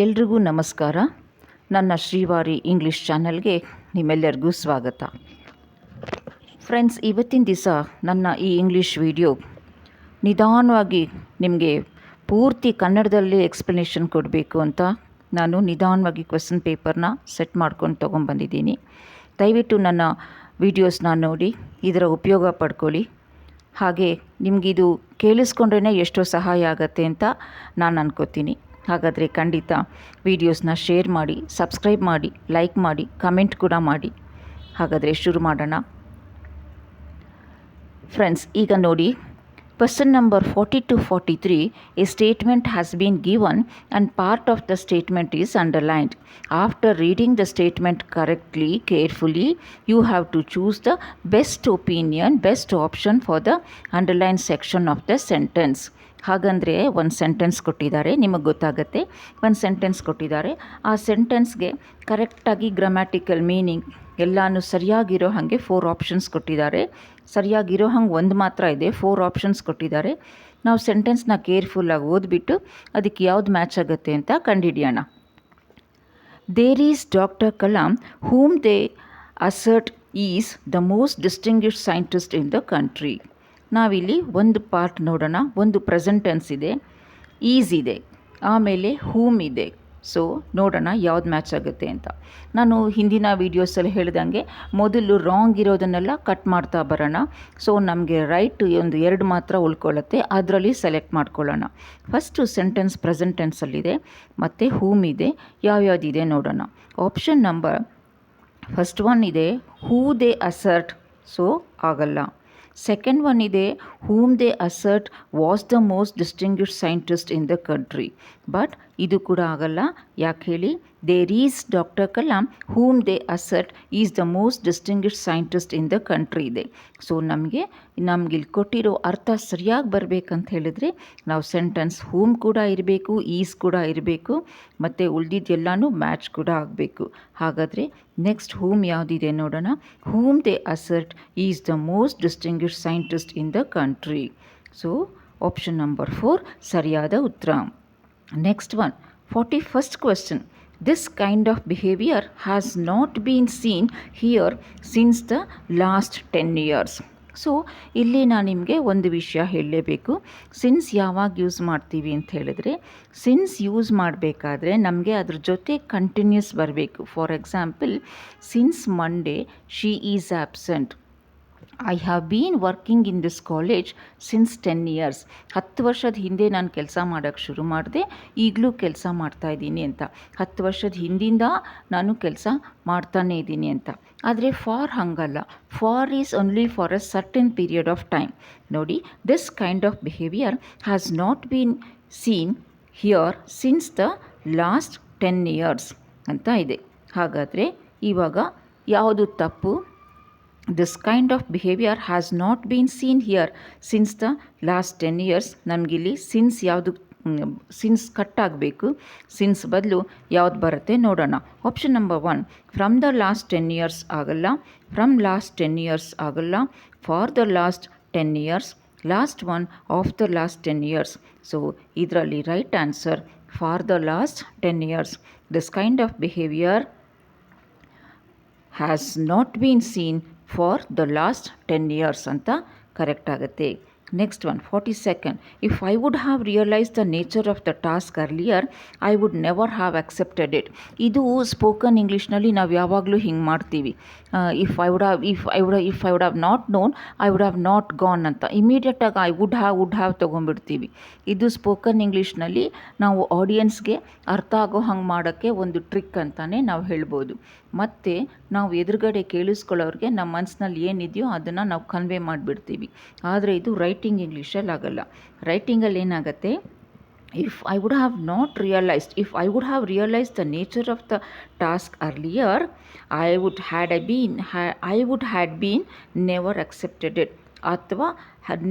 ಎಲ್ರಿಗೂ ನಮಸ್ಕಾರ. ನನ್ನ ಶ್ರೀವಾರಿ ಇಂಗ್ಲೀಷ್ ಚಾನಲ್ಗೆ ನಿಮ್ಮೆಲ್ಲರಿಗೂ ಸ್ವಾಗತ. ಫ್ರೆಂಡ್ಸ್, ಇವತ್ತಿನ ದಿವಸ ನನ್ನ ಈ ಇಂಗ್ಲೀಷ್ ವಿಡಿಯೋ ನಿಧಾನವಾಗಿ ನಿಮಗೆ ಪೂರ್ತಿ ಕನ್ನಡದಲ್ಲಿ ಎಕ್ಸ್ಪ್ಲನೇಷನ್ ಕೊಡಬೇಕು ಅಂತ ನಾನು ನಿಧಾನವಾಗಿ ಕ್ವೆಶ್ಚನ್ ಪೇಪರ್ನ ಸೆಟ್ ಮಾಡ್ಕೊಂಡು ತೊಗೊಂಬಂದಿದ್ದೀನಿ. ದಯವಿಟ್ಟು ನನ್ನ ವೀಡಿಯೋಸ್ನ ನೋಡಿ ಇದರ ಉಪಯೋಗ ಪಡ್ಕೊಳ್ಳಿ. ಹಾಗೆ ನಿಮಗಿದು ಕೇಳಿಸ್ಕೊಂಡ್ರೇ ಎಷ್ಟೋ ಸಹಾಯ ಆಗುತ್ತೆ ಅಂತ ನಾನು ಅನ್ಕೋತೀನಿ. ಹಾಗಾದರೆ ಖಂಡಿತ ವೀಡಿಯೋಸ್ನ ಶೇರ್ ಮಾಡಿ, ಸಬ್ಸ್ಕ್ರೈಬ್ ಮಾಡಿ, ಲೈಕ್ ಮಾಡಿ, ಕಮೆಂಟ್ ಕೂಡ ಮಾಡಿ. ಹಾಗಾದರೆ ಶುರು ಮಾಡೋಣ. ಫ್ರೆಂಡ್ಸ್, ಈಗ ನೋಡಿ, question number 40 to 43, a statement has been given and part of the statement is underlined. After reading the statement correctly, carefully, you have to choose the best option for the underlined section of the sentence. ಹಾಗಂದರೆ ಒಂದು sentence ಕೊಟ್ಟಿದ್ದಾರೆ, ನಿಮಗೆ ಗೊತ್ತಾಗುತ್ತೆ. ಒಂದು sentence ಕೊಟ್ಟಿದ್ದಾರೆ, ಆ ಸೆಂಟೆನ್ಸ್ಗೆ ಕರೆಕ್ಟಾಗಿ grammatical meaning ಎಲ್ಲನೂ ಸರಿಯಾಗಿರೋ ಹಾಗೆ 4 ಆಪ್ಷನ್ಸ್ ಕೊಟ್ಟಿದ್ದಾರೆ. ಸರಿಯಾಗಿರೋ ಹಂಗೆ ಒಂದು ಮಾತ್ರ ಇದೆ, 4 ಆಪ್ಷನ್ಸ್ ಕೊಟ್ಟಿದ್ದಾರೆ. ನಾವು ಸೆಂಟೆನ್ಸ್ನ ಕೇರ್ಫುಲ್ಲಾಗಿ ಓದ್ಬಿಟ್ಟು ಅದಕ್ಕೆ ಯಾವ್ದು ಮ್ಯಾಚ್ ಆಗುತ್ತೆ ಅಂತ ಕಂಡುಹಿಡಿಯೋಣ. There is doctor Kalam whom they assert is the most distinguished scientist in the country. ನಾವಿಲ್ಲಿ ಒಂದು ಪಾರ್ಟ್ ನೋಡೋಣ. ಒಂದು ಪ್ರೆಸೆಂಟ್ ಟೆನ್ಸ್ ಇದೆ, ಈಸ್ ಇದೆ, ಆಮೇಲೆ ಹೂಮ್ ಇದೆ. ಸೊ ನೋಡೋಣ ಯಾವ್ದು ಮ್ಯಾಚ್ ಆಗುತ್ತೆ ಅಂತ. ನಾನು ಹಿಂದಿನ ವೀಡಿಯೋಸಲ್ಲಿ ಹೇಳ್ದಂಗೆ ಮೊದಲು ರಾಂಗ್ ಇರೋದನ್ನೆಲ್ಲ ಕಟ್ ಮಾಡ್ತಾ ಬರೋಣ. ಸೊ ನಮಗೆ ರೈಟ್ ಒಂದು 2 ಮಾತ್ರ ಉಳ್ಕೊಳ್ಳುತ್ತೆ, ಅದರಲ್ಲಿ ಸೆಲೆಕ್ಟ್ ಮಾಡ್ಕೊಳ್ಳೋಣ. ಫಸ್ಟು ಸೆಂಟೆನ್ಸ್ ಪ್ರೆಸೆಂಟ್ ಟೆನ್ಸಲ್ಲಿದೆ, ಮತ್ತು ಹೂಮ್ ಇದೆ. ಯಾವ್ಯಾವುದಿದೆ ನೋಡೋಣ. ಆಪ್ಷನ್ ನಂಬರ್ ಫಸ್ಟ್ ಒನ್ ಇದೆ ಹೂ ದೇ ಅಸರ್ಟ್, ಸೊ ಆಗಲ್ಲ. ಸೆಕೆಂಡ್ ಒನ್ ಇದೆ whom they assert was the most distinguished scientist in the country, but ಇದು ಕೂಡ ಆಗಲ್ಲ. ಯಾಕೆ ಹೇಳಿ? There is doctor Kalam whom they assert is the most distinguished scientist in the country ಇದೆ. So ನಮಗಿಲ್ಲಿ ಕೊಟ್ಟಿರೋ ಅರ್ಥ ಸರಿಯಾಗಿ ಬರಬೇಕಂತ ಹೇಳಿದ್ರೆ ನಾವು ಸೆಂಟೆನ್ಸ್ ಹೂಮ್ ಕೂಡ ಇರಬೇಕು, ಈಸ್ ಕೂಡ ಇರಬೇಕು, ಮತ್ತು ಉಳಿದಿದ್ದೆಲ್ಲನೂ ಮ್ಯಾಚ್ ಕೂಡ ಆಗಬೇಕು. ಹಾಗಾದರೆ ನೆಕ್ಸ್ಟ್ ಹೂಮ್ ಯಾವುದಿದೆ ನೋಡೋಣ. ಹೂಮ್ they assert is the most distinguished scientist in the country. So option number 4 ಸರಿಯಾದ ಉತ್ತರ. Next one, 41st question. This kind of behavior has not been seen here since the last 10 years. So ಇಲ್ಲಿ ನಾನು ನಿಮಗೆ ಒಂದು ವಿಷಯ ಹೇಳಲೇಬೇಕು. Since ಯಾವಾಗ use ಮಾಡ್ತೀವಿ ಅಂತ ಹೇಳಿದ್ರೆ, ಸಿನ್ಸ್ ಯೂಸ್ ಮಾಡಬೇಕಾದ್ರೆ ನಮಗೆ ಅದ್ರ ಜೊತೆ ಕಂಟಿನ್ಯೂಸ್ ಬರಬೇಕು. For example, since Monday she is absent. I have been working in this college since 10 years. 10 ವರ್ಷದ ಹಿಂದೆ ನಾನು ಕೆಲಸ ಮಾಡೋಕ್ಕೆ ಶುರು ಮಾಡಿದೆ, ಈಗಲೂ ಕೆಲಸ ಮಾಡ್ತಾಯಿದ್ದೀನಿ ಅಂತ. 10 ವರ್ಷದ ಹಿಂದಿಂದ ನಾನು ಕೆಲಸ ಮಾಡ್ತಾನೇ ಇದ್ದೀನಿ ಅಂತ. ಆದರೆ ಫಾರ್ ಹಂಗಲ್ಲ. For is only for a certain period of time. ನೋಡಿ, this kind of behaviour has not been seen here since the last 10 years ಅಂತ ಇದೆ. ಹಾಗಾದರೆ ಇವಾಗ ಯಾವುದು ತಪ್ಪು? This kind of behaviour has not been seen here since the last 10 years. ನಮಗಿಲ್ಲಿ since ಯಾವುದು, since cut ಆಗಬೇಕು. ಸಿನ್ಸ್ ಬದಲು ಯಾವ್ದು ಬರುತ್ತೆ ನೋಡೋಣ. Option number 1 from the last 10 years ಆಗಲ್ಲ, ಫ್ರಮ್ ಲಾಸ್ಟ್ 10 years ಆಗಲ್ಲ, for the last 10 years, last one of the last 10 years. So ಇದರಲ್ಲಿ right answer for the last 10 years. This kind of behaviour has not been seen for the last 10 years ಅಂತ correct ಆಗುತ್ತೆ. Next one, 42nd. If I would have realise the nature of the task earlier I would never have accepted it. ಇದು spoken ಇಂಗ್ಲೀಷ್ನಲ್ಲಿ ನಾವು ಯಾವಾಗಲೂ ಹಿಂಗೆ ಮಾಡ್ತೀವಿ. If I would have not non I would have not gone ಅಂತ ಇಮಿಡಿಯೇಟಾಗಿ I would have ತೊಗೊಂಡ್ಬಿಡ್ತೀವಿ. ಇದು spoken ಇಂಗ್ಲೀಷ್ನಲ್ಲಿ ನಾವು ಆಡಿಯನ್ಸ್ಗೆ ಅರ್ಥ ಆಗೋ ಹಂಗೆ ಮಾಡೋಕ್ಕೆ ಒಂದು ಟ್ರಿಕ್ ಅಂತಲೇ ನಾವು ಹೇಳ್ಬೋದು. ಮತ್ತು ನಾವು ಎದುರುಗಡೆ ಕೇಳಿಸ್ಕೊಳ್ಳೋರಿಗೆ ನಮ್ಮ ಮನಸ್ಸಿನಲ್ಲಿ ಏನಿದೆಯೋ ಅದನ್ನು ನಾವು ಕನ್ವೆ ಮಾಡಿಬಿಡ್ತೀವಿ. ಆದರೆ ಇದು ರೈಟಿಂಗ್ ಇಂಗ್ಲೀಷಲ್ಲಿ ಆಗಲ್ಲ. ರೈಟಿಂಗಲ್ಲಿ ಏನಾಗುತ್ತೆ, if I would have not realized the nature of the task earlier, I would had been never accepted it, ಅಥವಾ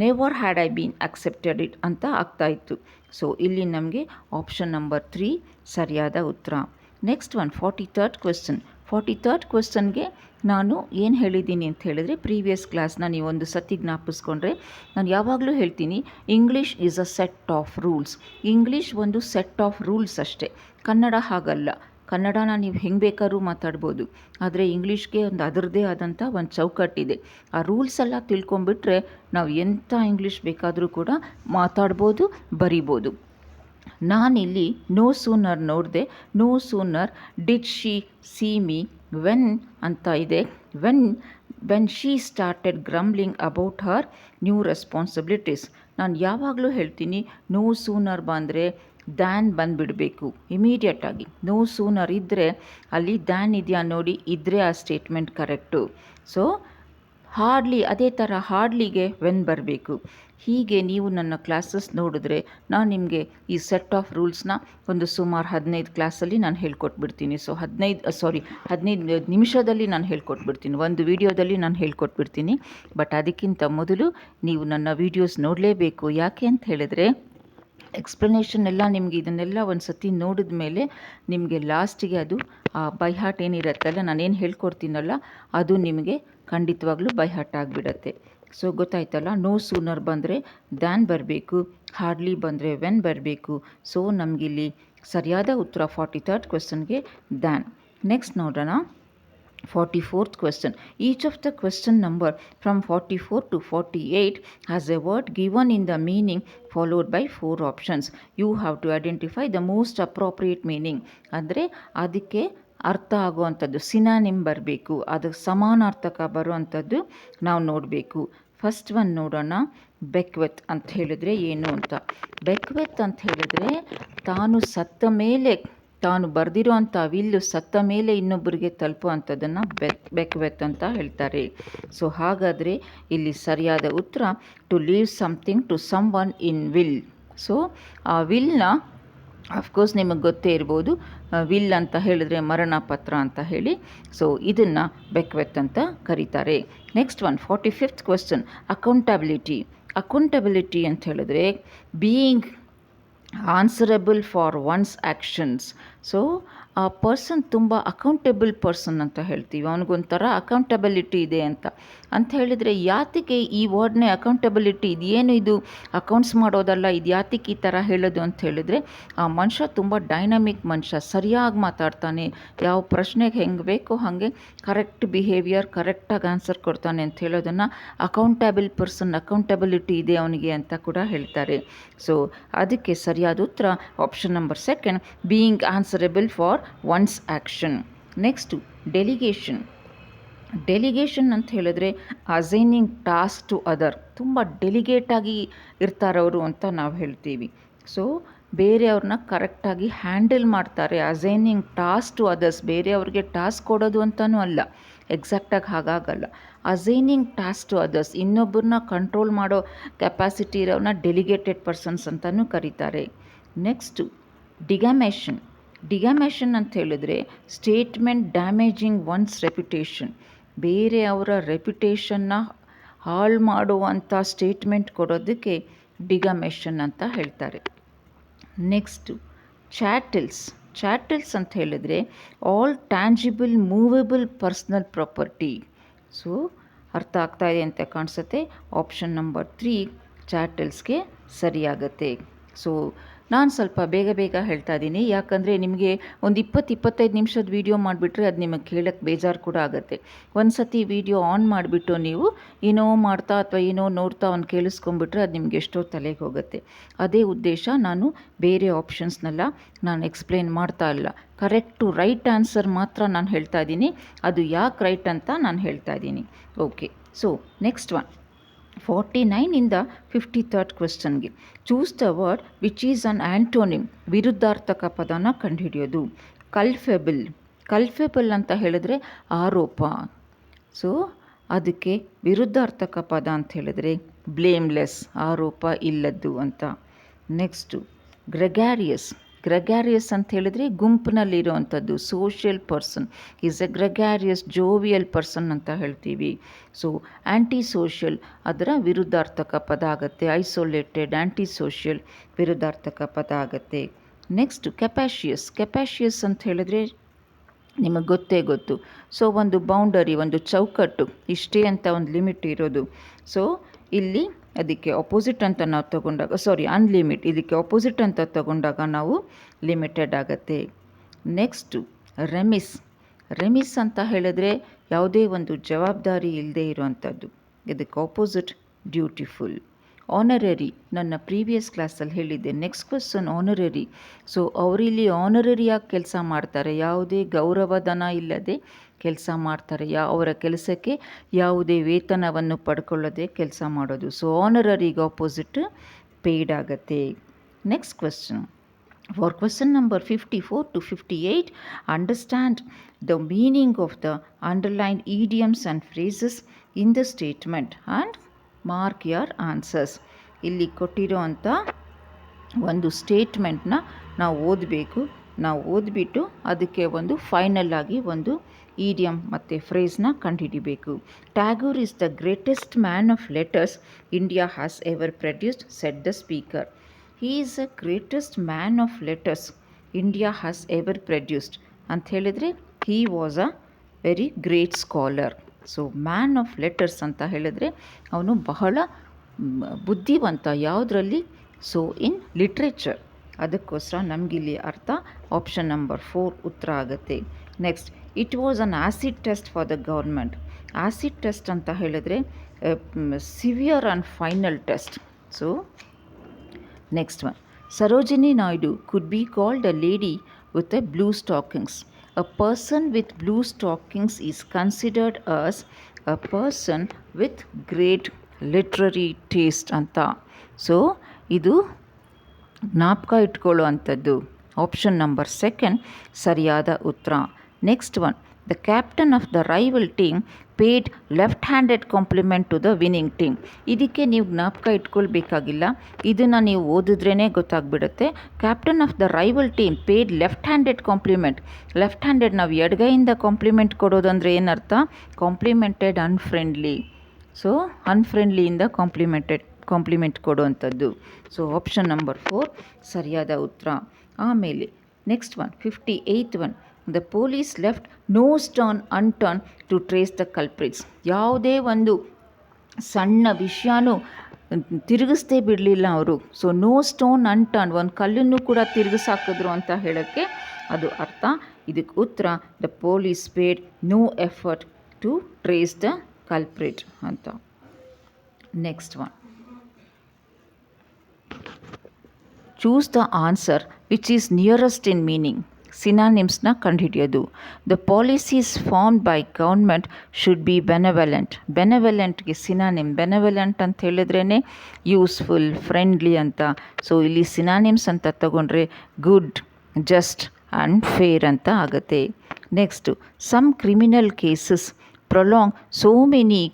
never had I been accepted it ಅಂತ ಆಗ್ತಾ ಇತ್ತು. ಸೊ ಇಲ್ಲಿ ನಮಗೆ ಆಪ್ಷನ್ ನಂಬರ್ 3 ಸರಿಯಾದ ಉತ್ತರ. Next one, 43rd question. 43rd ಕ್ವೆಶ್ಚನ್ಗೆ ನಾನು ಏನು ಹೇಳಿದ್ದೀನಿ ಅಂತ ಹೇಳಿದ್ರೆ, ಪ್ರೀವಿಯಸ್ ಕ್ಲಾಸ್ನ ನೀವು ಒಂದು ಸತಿ ಜ್ಞಾಪಿಸ್ಕೊಂಡ್ರೆ, ನಾನು ಯಾವಾಗಲೂ ಹೇಳ್ತೀನಿ English is a set of rules. English ಒಂದು ಸೆಟ್ ಆಫ್ ರೂಲ್ಸ್ ಅಷ್ಟೇ. ಕನ್ನಡ ಹಾಗಲ್ಲ. ಕನ್ನಡನ ನೀವು ಹೆಂಗೆ ಬೇಕಾದ್ರೂ ಮಾತಾಡ್ಬೋದು, ಆದರೆ ಇಂಗ್ಲೀಷ್ಗೆ ಒಂದು ಅದರದ್ದೇ ಆದಂಥ ಒಂದು ಚೌಕಟ್ಟಿದೆ. ಆ ರೂಲ್ಸ್ ಎಲ್ಲ ತಿಳ್ಕೊಂಬಿಟ್ರೆ ನಾವು ಎಂಥ ಇಂಗ್ಲೀಷ್ ಬೇಕಾದರೂ ಕೂಡ ಮಾತಾಡ್ಬೋದು, ಬರಿಬೋದು. ನಾನಿಲ್ಲಿ ನೋ ಸೂನರ್ ನೋಡಿದೆ. No sooner did she see me when ಅಂತ ಇದೆ. When she started grumbling about her new responsibilities. ನಾನು ಯಾವಾಗಲೂ ಹೇಳ್ತೀನಿ, ನೋ ಸೂನರ್ ಬಂದರೆ ದ್ಯಾನ್ ಬಂದುಬಿಡಬೇಕು ಇಮಿಡಿಯೇಟಾಗಿ. ನೋ ಸೂನರ್ ಇದ್ದರೆ ಅಲ್ಲಿ ದ್ಯಾನ್ ಇದೆಯಾ ನೋಡಿ, ಇದ್ದರೆ ಆ ಸ್ಟೇಟ್ಮೆಂಟ್ ಕರೆಕ್ಟು. ಸೊ ಹಾರ್ಡ್ಲಿ, ಅದೇ ಥರ ಹಾರ್ಡ್ಲಿಗೆ ವೆನ್ ಬರಬೇಕು. ಹೀಗೆ ನೀವು ನನ್ನ ಕ್ಲಾಸಸ್ ನೋಡಿದ್ರೆ ನಾನು ನಿಮಗೆ ಈ ಸೆಟ್ ಆಫ್ ರೂಲ್ಸ್ನ ಒಂದು ಸುಮಾರು 15 ಕ್ಲಾಸಲ್ಲಿ ನಾನು ಹೇಳ್ಕೊಟ್ಬಿಡ್ತೀನಿ. ಸೊ 15 ನಿಮಿಷದಲ್ಲಿ ನಾನು ಹೇಳ್ಕೊಟ್ಬಿಡ್ತೀನಿ, ಒಂದು ವಿಡಿಯೋದಲ್ಲಿ ನಾನು ಹೇಳ್ಕೊಟ್ಬಿಡ್ತೀನಿ. ಬಟ್ ಅದಕ್ಕಿಂತ ಮೊದಲು ನೀವು ನನ್ನ ವೀಡಿಯೋಸ್ ನೋಡಲೇಬೇಕು. ಯಾಕೆ ಅಂತ ಹೇಳಿದ್ರೆ, ಎಕ್ಸ್ಪ್ಲನೇಷನ್ ಎಲ್ಲ ನಿಮಗೆ ಇದನ್ನೆಲ್ಲ ಒಂದು ಸತಿ ನೋಡಿದ ಮೇಲೆ ನಿಮಗೆ ಲಾಸ್ಟಿಗೆ ಅದು ಬೈ ಹಾರ್ಟ್ ಏನಿರುತ್ತಲ್ಲ, ನಾನೇನು ಹೇಳ್ಕೊಡ್ತೀನಲ್ಲ ಅದು ನಿಮಗೆ ಖಂಡಿತವಾಗ್ಲೂ ಬೈ ಹಾರ್ಟ್ ಆಗಿಬಿಡತ್ತೆ. ಸೊ ಗೊತ್ತಾಯ್ತಲ್ಲ, ನೋ ಸೂನರ್ ಬಂದರೆ ದ್ಯಾನ್ ಬರಬೇಕು, ಹಾರ್ಡ್ಲಿ ಬಂದರೆ ವೆನ್ ಬರಬೇಕು. ಸೊ ನಮಗಿಲ್ಲಿ ಸರಿಯಾದ ಉತ್ತರ 43rd ಕ್ವೆಶ್ಚನ್ಗೆ ದ್ಯಾನ್. ನೆಕ್ಸ್ಟ್ ನೋಡೋಣ 44th question. Each of the question number from 44 to 48 has a word given in the meaning followed by 4 options. You have to identify the most appropriate meaning. ಅಂದರೆ ಅದಕ್ಕೆ ಅರ್ಥ ಆಗುವಂಥದ್ದು synonym ಬರಬೇಕು, ಅದಕ್ಕೆ ಸಮಾನಾರ್ಥಕ ಬರುವಂಥದ್ದು ನಾವು ನೋಡಬೇಕು. ಫಸ್ಟ್ ಒನ್ ನೋಡೋಣ, ಬೆಕ್ವೆತ್ ಅಂತ ಹೇಳಿದ್ರೆ ಏನು ಅಂತ. ಬೆಕ್ವೆತ್ ಅಂತ ಹೇಳಿದ್ರೆ ತಾನು ಸತ್ತ ಮೇಲೆ, ತಾನು ಬರೆದಿರೋ ಅಂಥ ವಿಲ್ಲು ಸತ್ತ ಮೇಲೆ ಇನ್ನೊಬ್ಬರಿಗೆ ತಲುಪುವಂಥದ್ದನ್ನು ಬೆಕ್ವೆತ್ ಅಂತ ಹೇಳ್ತಾರೆ. ಸೊ ಹಾಗಾದರೆ ಇಲ್ಲಿ ಸರಿಯಾದ ಉತ್ತರ to leave something to someone in will. So ಆ ವಿಲ್ನ ಅಫ್ಕೋರ್ಸ್ ನಿಮಗೆ ಗೊತ್ತೇ ಇರ್ಬೋದು, ವಿಲ್ ಅಂತ ಹೇಳಿದ್ರೆ ಮರಣ ಪತ್ರ ಅಂತ ಹೇಳಿ. ಸೊ ಇದನ್ನು ಬೆಕ್ವೆತ್ ಅಂತ ಕರೀತಾರೆ. Next one 45th question, accountability. Accountability ಅಂತ ಹೇಳಿದ್ರೆ being answerable for ones actions. So ಆ ಪರ್ಸನ್ ತುಂಬ ಅಕೌಂಟೇಬಲ್ ಪರ್ಸನ್ ಅಂತ ಹೇಳ್ತೀವಿ, ಅವನಿಗೊಂಥರ ಅಕೌಂಟಬಿಲಿಟಿ ಇದೆ ಅಂತ ಹೇಳಿದರೆ, ಯಾತಕ್ಕೆ ಈ ವರ್ಡ್ನೇ ಅಕೌಂಟಬಿಲಿಟಿ, ಇದೇನು ಇದು ಅಕೌಂಟ್ಸ್ ಮಾಡೋದಲ್ಲ, ಇದು ಯಾತಕ್ಕೆ ಈ ಥರ ಹೇಳೋದು ಅಂತ ಹೇಳಿದರೆ, ಆ ಮನುಷ್ಯ ತುಂಬ ಡೈನಮಿಕ್ ಮನುಷ್ಯ, ಸರಿಯಾಗಿ ಮಾತಾಡ್ತಾನೆ, ಯಾವ ಪ್ರಶ್ನೆಗೆ ಹೆಂಗೆ ಬೇಕೋ ಹಾಗೆ ಕರೆಕ್ಟ್ ಬಿಹೇವಿಯರ್, ಕರೆಕ್ಟಾಗಿ ಆನ್ಸರ್ ಕೊಡ್ತಾನೆ ಅಂತ ಹೇಳೋದನ್ನು ಅಕೌಂಟೇಬಲ್ ಪರ್ಸನ್, ಅಕೌಂಟಬಿಲಿಟಿ ಇದೆ ಅವನಿಗೆ ಅಂತ ಕೂಡ ಹೇಳ್ತಾರೆ. ಸೊ ಅದಕ್ಕೆ ಸರಿಯಾದ ಉತ್ತರ option number 2, being answerable for ones action. Next delegation. Delegation ಅಂತ ಹೇಳಿದ್ರೆ ಅಸೈನಿಂಗ್ ಟಾಸ್ಕ್ ಟು ಅದರ್. ತುಂಬ ಡೆಲಿಗೇಟಾಗಿ ಇರ್ತಾರವರು ಅಂತ ನಾವು ಹೇಳ್ತೀವಿ. ಸೊ ಬೇರೆಯವ್ರನ್ನ ಕರೆಕ್ಟಾಗಿ ಹ್ಯಾಂಡಲ್ ಮಾಡ್ತಾರೆ. ಅಸೈನಿಂಗ್ ಟಾಸ್ಕ್ ಟು ಅದರ್ಸ್, ಬೇರೆಯವ್ರಿಗೆ ಟಾಸ್ಕ್ ಕೊಡೋದು ಅಂತಲೂ ಅಲ್ಲ, ಎಕ್ಸಾಕ್ಟಾಗಿ ಹಾಗಾಗಲ್ಲ. ಅಸೈನಿಂಗ್ ಟಾಸ್ಕ್ ಟು ಅದರ್ಸ್, ಇನ್ನೊಬ್ಬರನ್ನ ಕಂಟ್ರೋಲ್ ಮಾಡೋ ಕೆಪಾಸಿಟಿ ಇರೋನ್ನ ಡೆಲಿಗೇಟೆಡ್ ಪರ್ಸನ್ಸ್ ಅಂತಲೂ ಕರೀತಾರೆ. ನೆಕ್ಸ್ಟು ಡಿಗ್ಯಾಮೇಷನ್. ಡಿಗ್ಯಾಮೇಷನ್ ಅಂತ ಹೇಳಿದ್ರೆ ಸ್ಟೇಟ್ಮೆಂಟ್ ಡ್ಯಾಮೇಜಿಂಗ್ ಒನ್ಸ್ ರೆಪ್ಯುಟೇಷನ್. ಬೇರೆಯವರ ರೆಪ್ಯುಟೇಷನ್ನ ಹಾಳು ಮಾಡುವಂಥ ಸ್ಟೇಟ್ಮೆಂಟ್ ಕೊಡೋದಕ್ಕೆ ಡಿಗ್ಯಾಮೇಷನ್ ಅಂತ ಹೇಳ್ತಾರೆ. ನೆಕ್ಸ್ಟು ಚಾಟಲ್ಸ್. ಚಾಟಲ್ಸ್ ಅಂತ ಹೇಳಿದ್ರೆ all tangible movable personal property. So ಅರ್ಥ ಆಗ್ತಾ ಇದೆ ಅಂತ ಕಾಣಿಸುತ್ತೆ. Option number 3 ಚಾಟಲ್ಸ್ಗೆ ಸರಿಯಾಗತ್ತೆ. ಸೊ ನಾನು ಸ್ವಲ್ಪ ಬೇಗ ಹೇಳ್ತಾ ಇದ್ದೀನಿ, ಯಾಕಂದರೆ ನಿಮಗೆ ಒಂದು 20-25 ನಿಮಿಷದ ವೀಡಿಯೋ ಮಾಡಿಬಿಟ್ರೆ ಅದು ನಿಮಗೆ ಕೇಳೋಕ್ಕೆ ಬೇಜಾರು ಕೂಡ ಆಗುತ್ತೆ. ಒಂದು ಸತಿ ವೀಡಿಯೋ ಆನ್ ಮಾಡಿಬಿಟ್ಟು ನೀವು ಏನೋ ಮಾಡ್ತಾ ಅಥವಾ ಏನೋ ನೋಡ್ತಾ ಅವ್ನು ಕೇಳಿಸ್ಕೊಂಡ್ಬಿಟ್ರೆ ಅದು ನಿಮಗೆ ಎಷ್ಟೋ ತಲೆಗೆ ಹೋಗುತ್ತೆ. ಅದೇ ಉದ್ದೇಶ, ನಾನು ಬೇರೆ ಆಪ್ಷನ್ಸ್ನೆಲ್ಲ ನಾನು ಎಕ್ಸ್ಪ್ಲೇನ್ ಮಾಡ್ತಾ ಇಲ್ಲ, ಕರೆಕ್ಟು ರೈಟ್ ಆನ್ಸರ್ ಮಾತ್ರ ನಾನು ಹೇಳ್ತಾ ಇದ್ದೀನಿ. ಅದು ಯಾಕೆ ರೈಟ್ ಅಂತ ನಾನು ಹೇಳ್ತಾ ಇದ್ದೀನಿ. ಓಕೆ, ಸೊ ನೆಕ್ಸ್ಟ್ ಒನ್ 49ಇಂದ 53rd ಕ್ವೆಶ್ಚನ್ಗೆ, choose the word which is an antonym. ವಿರುದ್ಧಾರ್ಥಕ ಪದನ ಕಂಡುಹಿಡಿಯೋದು. ಕಲ್ಫೆಬಲ್. ಕಲ್ಫೆಬಲ್ ಅಂತ ಹೇಳಿದ್ರೆ ಆರೋಪ. ಸೊ ಅದಕ್ಕೆ ವಿರುದ್ಧಾರ್ಥಕ ಪದ ಅಂತ ಹೇಳಿದ್ರೆ ಬ್ಲೇಮ್ಲೆಸ್, ಆರೋಪ ಇಲ್ಲದ್ದು ಅಂತ. ನೆಕ್ಸ್ಟು ಗ್ರೆಗ್ಯಾರಿಯಸ್. ಗ್ರೆಗ್ಯಾರಿಯಸ್ ಅಂತ ಹೇಳಿದ್ರೆ ಗುಂಪಿನಲ್ಲಿರುವಂಥದ್ದು, social person is a gregarious jovial person ಅಂತ ಹೇಳ್ತೀವಿ. ಸೊ ಆ್ಯಂಟಿ ಸೋಷಿಯಲ್ ಅದರ ವಿರುದ್ಧಾರ್ಥಕ ಪದ ಆಗುತ್ತೆ. ಐಸೋಲೇಟೆಡ್, ಆ್ಯಂಟಿ ಸೋಷಿಯಲ್ ವಿರುದ್ಧಾರ್ಥಕ ಪದ ಆಗುತ್ತೆ. ನೆಕ್ಸ್ಟ್ ಕೆಪ್ಯಾಷಿಯಸ್. ಕೆಪ್ಯಾಷಿಯಸ್ ಅಂತ ಹೇಳಿದ್ರೆ ನಿಮಗೆ ಗೊತ್ತೇ ಗೊತ್ತು. ಸೊ ಒಂದು ಬೌಂಡರಿ, ಒಂದು ಚೌಕಟ್ಟು, ಇಷ್ಟೇ ಅಂತ ಒಂದು ಲಿಮಿಟ್ ಇರೋದು. ಸೊ ಇಲ್ಲಿ ಅದಕ್ಕೆ ಅಪೋಸಿಟ್ ಅಂತ ನಾವು ತಗೊಂಡಾಗ, ಅನ್ಲಿಮಿಟ್, ಇದಕ್ಕೆ ಅಪೋಸಿಟ್ ಅಂತ ತಗೊಂಡಾಗ ನಾವು ಲಿಮಿಟೆಡ್ ಆಗುತ್ತೆ. ನೆಕ್ಸ್ಟು ರೆಮಿಸ್ ಅಂತ ಹೇಳಿದ್ರೆ ಯಾವುದೇ ಒಂದು ಜವಾಬ್ದಾರಿ ಇಲ್ಲದೆ ಇರುವಂಥದ್ದು. ಇದಕ್ಕೆ ಆಪೋಸಿಟ್ ಡ್ಯೂಟಿಫುಲ್. ಆನರರಿ, ನನ್ನ ಪ್ರೀವಿಯಸ್ ಕ್ಲಾಸಲ್ಲಿ ಹೇಳಿದ್ದೆ. Next question honorary. ಸೊ ಅವರಿಲ್ಲಿ ಆನರರಿಯಾಗಿ ಕೆಲಸ ಮಾಡ್ತಾರೆ, ಯಾವುದೇ ಗೌರವಧನ ಇಲ್ಲದೆ ಕೆಲಸ ಮಾಡ್ತಾರೆ, ಅವರ ಕೆಲಸಕ್ಕೆ ಯಾವುದೇ ವೇತನವನ್ನು ಪಡ್ಕೊಳ್ಳದೆ ಕೆಲಸ ಮಾಡೋದು. ಸೊ ಆನರರಿಗೆ ಆಪೋಸಿಟ್ ಪೇಯ್ಡ್ ಆಗುತ್ತೆ. Next question. For question number 54 to 58, understand the meaning of the underlined idioms and phrases in the statement and mark your answers. ಇಲ್ಲಿ ಕೊಟ್ಟಿರೋ ಅಂಥ ಒಂದು ಸ್ಟೇಟ್ಮೆಂಟ್ನ ನಾವು ಓದಬೇಕು. ನಾವು ಓದಿಬಿಟ್ಟು ಅದಕ್ಕೆ ಒಂದು ಫೈನಲ್ ಆಗಿ ಒಂದು ಈಡಿಯಮ್ ಮತ್ತು ಫ್ರೇಸ್ನ ಕಂಡುಹಿಡಿಬೇಕು. Tagore is the greatest man of letters India has ever produced, said the speaker. He is the greatest man of letters India has ever produced ಅಂತ ಹೇಳಿದರೆ he was a very great scholar. So man of letters ಅಂತ ಹೇಳಿದ್ರೆ ಅವನು ಬಹಳ ಬುದ್ಧಿವಂತ. ಯಾವುದರಲ್ಲಿ? So in literature. ಅದಕ್ಕೋಸ್ಕರ ನಮಗಿಲ್ಲಿ ಅರ್ಥ ಆಪ್ಷನ್ ನಂಬರ್ 4 ಉತ್ತರ ಆಗುತ್ತೆ. Next, it was an acid test for the government. Acid test ಅಂತ ಹೇಳಿದ್ರೆ severe and final test. So next one, Sarojini Naidu could be called a lady with a blue stockings. A person with blue stockings is considered as a person with great literary taste ಅಂತ. So ಇದು ಜ್ಞಾಪಕ ಇಟ್ಕೊಳ್ಳೋ ಅಂಥದ್ದು. Option number 2 ಸರಿಯಾದ ಉತ್ತರ. Next one, the captain of the rival team paid left handed compliment to the winning team. ಇದಕ್ಕೆ ನೀವು ಜ್ಞಾಪಕ ಇಟ್ಕೊಳ್ಬೇಕಾಗಿಲ್ಲ, ಇದನ್ನು ನೀವು ಓದಿದ್ರೇ ಗೊತ್ತಾಗ್ಬಿಡುತ್ತೆ. Captain of the rival team paid left handed compliment. Left handed, ನಾವು ಎಡಗೈಯಿಂದ ಕಾಂಪ್ಲಿಮೆಂಟ್ ಕೊಡೋದಂದರೆ ಏನರ್ಥ? Complimented unfriendly. ಸೊ ಅನ್ಫ್ರೆಂಡ್ಲಿಯಿಂದ ಕಾಂಪ್ಲಿಮೆಂಟ್ ಕೊಡುವಂಥದ್ದು. ಸೊ ಆಪ್ಷನ್ ನಂಬರ್ 4 ಸರಿಯಾದ ಉತ್ತರ. ಆಮೇಲೆ next one, 58th one, the police left no stone unturn to trace the culprits. ಯಾವುದೇ ಒಂದು ಸಣ್ಣ ವಿಷಯನೂ ತಿರುಗಿಸ್ತೇ ಬಿಡಲಿಲ್ಲ ಅವರು. ಸೊ ನೋ ಸ್ಟೋನ್ ಅನ್ಟರ್ನ್, ಒಂದು ಕಲ್ಲನ್ನು ಕೂಡ ತಿರುಗಿಸಾಕಿದ್ರು ಅಂತ ಹೇಳೋಕ್ಕೆ ಅದು ಅರ್ಥ. ಇದಕ್ಕೆ ಉತ್ತರ, the police paid no effort to trace the culprit ಅಂತ. Next one, choose the answer which is nearest in meaning. ಸಿನಾನಿಮ್ಸ್ನ ಕಂಡುಹಿಡಿಯೋದು. The policies formed by government should be benevolent. ಬೆನೆವಲೆಂಟ್ಗೆ ಸಿನಾನಿಮ್, ಬೆನೆವಲೆಂಟ್ ಅಂತ ಹೇಳಿದ್ರೇ ಯೂಸ್ಫುಲ್, ಫ್ರೆಂಡ್ಲಿ ಅಂತ. ಸೊ ಇಲ್ಲಿ synonyms ಅಂತ ತಗೊಂಡ್ರೆ ಗುಡ್, ಜಸ್ಟ್ ಆ್ಯಂಡ್ ಫೇರ್ ಅಂತ ಆಗುತ್ತೆ. Next, some criminal cases prolong so many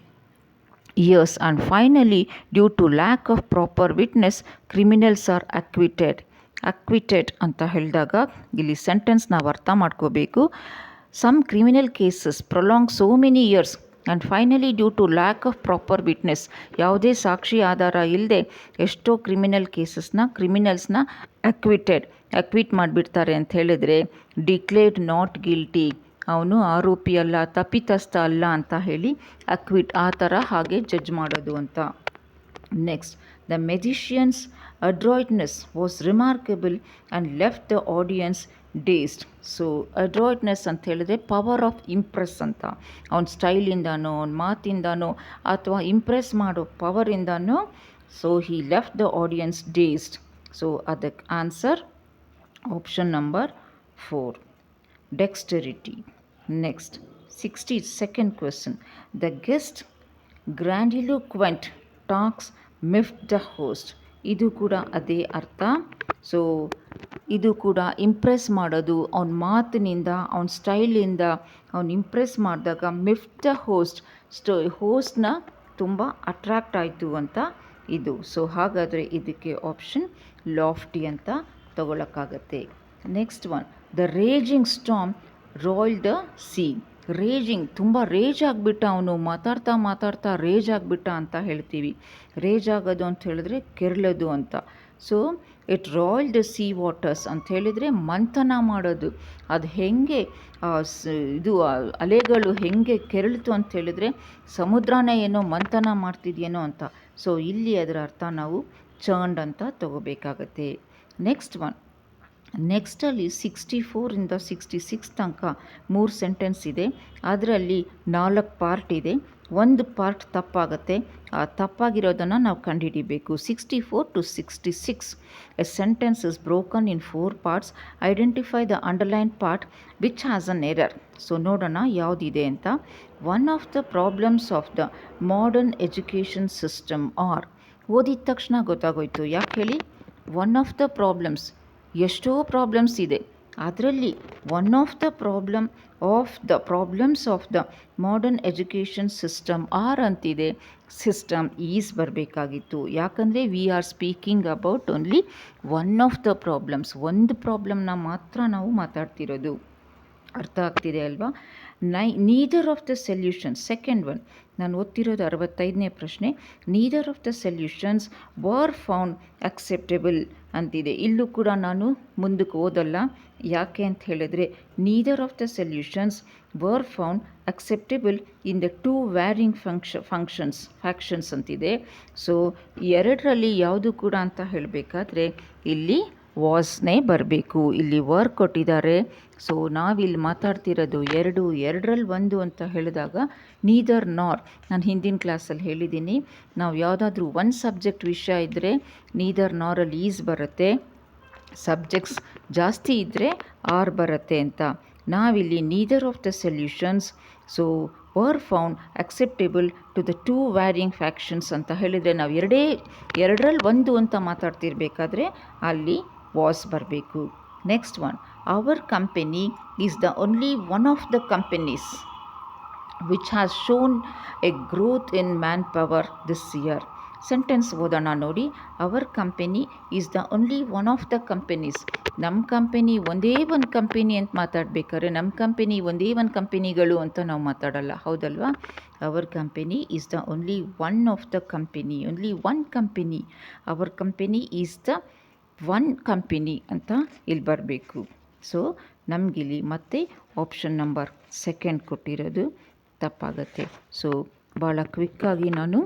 years and finally due to lack of proper witness criminals are acquitted ಅಂತ ಹೇಳಿದಾಗ ಇಲ್ಲಿ ಸೆಂಟೆನ್ಸ್ ನಾವು ಅರ್ಥ ಮಾಡ್ಕೋಬೇಕು. Some criminal cases prolong so many years and finally due to lack of proper witness. ಯಾವುದೇ ಸಾಕ್ಷಿ ಆಧಾರ ಇಲ್ಲದೆ ಎಷ್ಟೋ ಕ್ರಿಮಿನಲ್ಸ್ನ ಅಕ್ವಿಟ್ ಮಾಡಿಬಿಡ್ತಾರೆ ಅಂತ ಹೇಳಿದರೆ ಡಿಕ್ಲೇರ್ಡ್ ನಾಟ್ ಗಿಲ್ಟಿ, ಅವನು ಆರೋಪಿ ಅಲ್ಲ, ತಪ್ಪಿತಸ್ಥ ಅಲ್ಲ ಅಂತ ಹೇಳಿ ಅಕ್ವಿಟ್, ಆ ಥರ ಹಾಗೆ ಜಡ್ಜ್ ಮಾಡೋದು ಅಂತ. Next, the magician's adroitness was remarkable and left the audience dazed. So adroitness ಅಂತ ಹೇಳಿದ್ರೆ ಪವರ್ ಆಫ್ ಇಂಪ್ರೆಸ್ ಅಂತ. ಅವನ ಸ್ಟೈಲಿಂದನೋ, ಅವನ ಮಾತಿಂದನೋ, ಅಥವಾ ಇಂಪ್ರೆಸ್ ಮಾಡೋ ಪವರಿಂದನೋ. So he left the audience dazed. So ಅದಕ್ಕೆ answer option number 4, dexterity. Next, 62nd question. The guest grandiloquent talks miffed the host. ಇದು ಕೂಡ ಅದೇ ಅರ್ಥ. ಸೊ ಇದು ಕೂಡ ಇಂಪ್ರೆಸ್ ಮಾಡೋದು, ಅವನ ಮಾತಿನಿಂದ, ಅವನ ಸ್ಟೈಲಿಂದ ಅವನು ಇಂಪ್ರೆಸ್ ಮಾಡಿದಾಗ ಮಿಫ್ಟ್ ದ ಹೋಸ್ಟ್ನ ತುಂಬ ಅಟ್ರಾಕ್ಟ್ ಆಯಿತು ಅಂತ ಇದು. ಸೊ ಹಾಗಾದರೆ ಇದಕ್ಕೆ ಆಪ್ಷನ್ ಲಾಫ್ಟಿ ಅಂತ ತಗೊಳಕ್ಕಾಗತ್ತೆ. Next one, the raging storm roiled the sea. Raging, ತುಂಬ ರೇಜ್ ಆಗಿಬಿಟ್ಟ ಅವನು, ಮಾತಾಡ್ತಾ ರೇಜ್ ಆಗಿಬಿಟ್ಟ ಅಂತ ಹೇಳ್ತೀವಿ. ರೇಜ್ ಆಗೋದು ಅಂತ ಹೇಳಿದ್ರೆ ಕೆರಳೋದು ಅಂತ. So it roil the sea waters ಅಂತ ಹೇಳಿದರೆ ಮಂಥನ ಮಾಡೋದು, ಅದು ಹೇಗೆ ಇದು ಅಲೆಗಳು ಹೇಗೆ ಕೆರಳಿತು ಅಂತ ಹೇಳಿದರೆ ಸಮುದ್ರನೇ ಏನೋ ಮಂಥನ ಮಾಡ್ತಿದೆಯೇನೋ ಅಂತ. ಸೊ ಇಲ್ಲಿ ಅದರ ಅರ್ಥ ನಾವು ಚರ್ನ್ಡ್ ಅಂತ ತಗೋಬೇಕಾಗತ್ತೆ. ನೆಕ್ಸ್ಟಲ್ಲಿ 64 66 ತನಕ 3 ಸೆಂಟೆನ್ಸ್ ಇದೆ. ಅದರಲ್ಲಿ 4 ಪಾರ್ಟ್ ಇದೆ. ಒಂದು ಪಾರ್ಟ್ ತಪ್ಪಾಗುತ್ತೆ. ಆ ತಪ್ಪಾಗಿರೋದನ್ನು ನಾವು ಕಂಡುಹಿಡಿಬೇಕು. 64 to 66 a sentence is broken in 4 parts. Identify the underline part which has an error. So ನೋಡೋಣ ಯಾವುದಿದೆ ಅಂತ. One of the problems of the modern education system are. ಓದಿದ ತಕ್ಷಣ ಗೊತ್ತಾಗೋಯ್ತು. ಯಾಕೆ ಹೇಳಿ? ಒನ್ ಆಫ್ ದ ಪ್ರಾಬ್ಲಮ್ಸ್, ಎಷ್ಟೋ ಪ್ರಾಬ್ಲಮ್ಸ್ ಇದೆ. ಅದರಲ್ಲಿ one of the problems of the modern education system are ಅಂತಿದೆ. ಸಿಸ್ಟಮ್ ಈಸ್ ಬರಬೇಕಾಗಿತ್ತು. ಯಾಕಂದರೆ we are speaking about only one of the problems. ಒಂದು ಪ್ರಾಬ್ಲಮ್ನ ಮಾತ್ರ ನಾವು ಮಾತಾಡ್ತಿರೋದು. ಅರ್ಥ ಆಗ್ತಿದೆ ಅಲ್ವಾ? Neither of the solutions, second one ನಾನು ಓದ್ತಿರೋದು 65ನೇ ಪ್ರಶ್ನೆ. Neither of the solutions were found acceptable ಅಂತಿದೆ. ಇಲ್ಲೂ ಕೂಡ ನಾನು ಮುಂದಕ್ಕೆ ಓದಲ್ಲ. ಯಾಕೆ ಅಂತ ಹೇಳಿದ್ರೆ neither of the solutions were found acceptable in the 2 varying factions ಅಂತಿದೆ. ಸೊ ಎರಡರಲ್ಲಿ ಯಾವುದು ಕೂಡ ಅಂತ ಹೇಳಬೇಕಾದ್ರೆ ಇಲ್ಲಿ ವಾಸ್ನೇ ಬರಬೇಕು. ಇಲ್ಲಿ ವರ್ಕ್ ಕೊಟ್ಟಿದ್ದಾರೆ. ಸೊ ನಾವಿಲ್ಲಿ ಮಾತಾಡ್ತಿರೋದು ಎರಡರಲ್ಲಿ ಒಂದು ಅಂತ ಹೇಳಿದಾಗ ನೀದರ್ ನಾರ್. ನಾನು ಹಿಂದಿನ ಕ್ಲಾಸಲ್ಲಿ ಹೇಳಿದ್ದೀನಿ, ನಾವು ಯಾವುದಾದ್ರೂ ಒಂದು ಸಬ್ಜೆಕ್ಟ್ ವಿಷಯ ಇದ್ದರೆ ನೀದರ್ ನಾರಲ್ಲಿ ಈಸ್ ಬರುತ್ತೆ, ಸಬ್ಜೆಕ್ಟ್ಸ್ ಜಾಸ್ತಿ ಇದ್ದರೆ ಆರ್ ಬರುತ್ತೆ ಅಂತ. ನಾವಿಲ್ಲಿ neither of the solutions so were found acceptable to the 2 varying factions ಅಂತ ಹೇಳಿದರೆ ನಾವು ಎರಡರಲ್ಲಿ ಒಂದು ಅಂತ ಮಾತಾಡ್ತಿರ್ಬೇಕಾದ್ರೆ ಅಲ್ಲಿ ವಾಸ್ ಬರಬೇಕು. Next one, our company is the only one of the companies which has shown A growth in man power this year. Sentence ಓದೋಣ ನೋಡಿ. Our company is the only one of the companies. ನಮ್ಮ company ಒಂದೇ ಒಂದು company ಅಂತ ಮಾತಾಡಬೇಕಾದ್ರೆ ನಮ್ಮ company ಒಂದೇ ಒಂದು ಕಂಪನಿಗಳು ಅಂತ ನಾವು ಮಾತಾಡಲ್ಲ, ಹೌದಲ್ವಾ? Our company is the only one of the company, only one company. Our company is the one company ಅಂತ ಇಲ್ಲಿ ಬರಬೇಕು. ಸೊ ನಮಗಿಲ್ಲಿ ಮತ್ತೆ ಆಪ್ಷನ್ ನಂಬರ್ 2 ಕೊಟ್ಟಿರೋದು ತಪ್ಪಾಗತ್ತೆ. ಸೊ ಭಾಳ ಕ್ವಿಕ್ಕಾಗಿ ನಾನು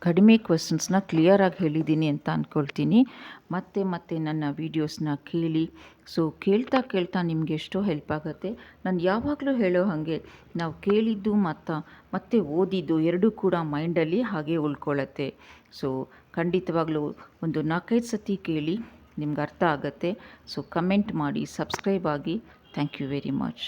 ಕಡಿಮೆ ಕ್ವೆಶನ್ಸ್ನ ಕ್ಲಿಯರಾಗಿ ಹೇಳಿದ್ದೀನಿ ಅಂತ ಅಂದ್ಕೊಳ್ತೀನಿ. ಮತ್ತೆ ನನ್ನ ವೀಡಿಯೋಸ್ನ ಕೇಳಿ. ಸೊ ಕೇಳ್ತಾ ನಿಮಗೆ ಎಷ್ಟೋ ಹೆಲ್ಪ್ ಆಗುತ್ತೆ. ನಾನು ಯಾವಾಗಲೂ ಹೇಳೋ ಹಾಗೆ ನಾವು ಕೇಳಿದ್ದು ಮತ್ತೆ ಓದಿದ್ದು ಎರಡೂ ಕೂಡ ಮೈಂಡಲ್ಲಿ ಹಾಗೆ ಉಳ್ಕೊಳ್ಳುತ್ತೆ. ಸೊ ಖಂಡಿತವಾಗ್ಲೂ ಒಂದು 4-5 ಸತಿ ಕೇಳಿ, ನಿಮ್ಗೆ ಅರ್ಥ ಆಗುತ್ತೆ. ಸೊ ಕಮೆಂಟ್ ಮಾಡಿ, ಸಬ್ಸ್ಕ್ರೈಬ್ ಆಗಿ. Thank you very much.